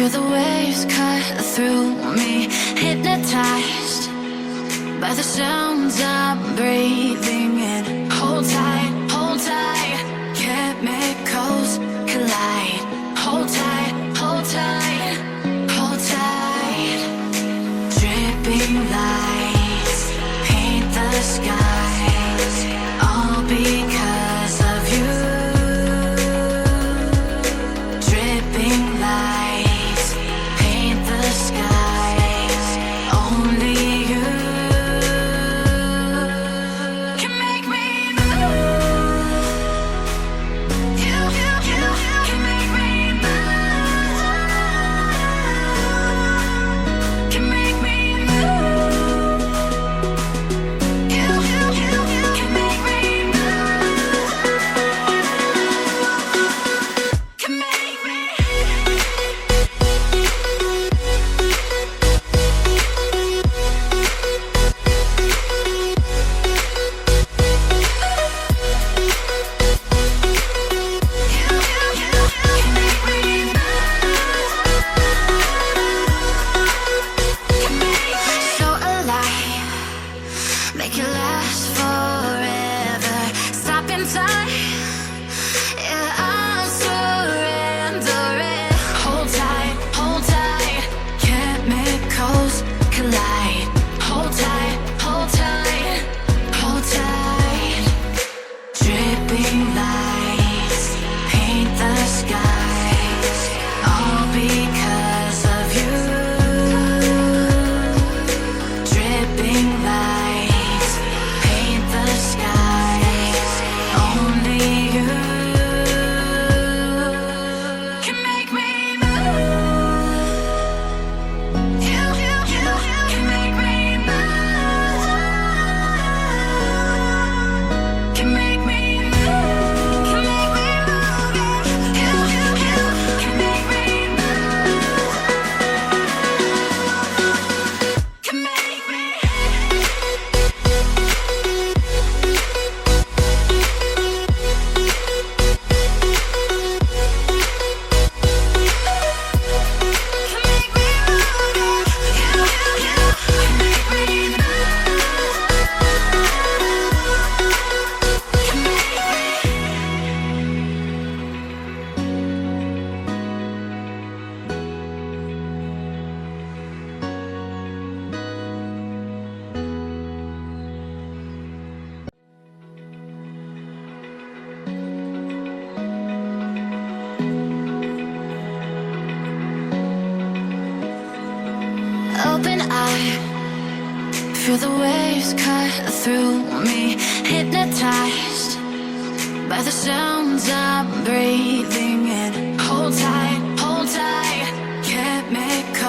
Feel the waves cut through me, hypnotized by the sounds I'm breathing in. Hold tight, chemicals collide. Hold tight, hold tight, hold tight. Dripping lights paint the skies, all because of you. Dripping lights paint the skies, only you can make me move. You can make me move. Can make me move. You can make me move. Can make me. So alive, make it last forever. Stop in time, yeah, I'm surrendering. Hold tight, chemicals collide. Hold tight, hold tight, hold tight. Dripping lights paint the skies, all because of you. Dripping lights paint the skies, only you can make me move. You can make me move. Can make me move. Can make me move. You can make me move. Can make me. Open eye, feel the waves cut through me, hypnotized by the sounds I'm breathing in. Hold tight, chemicals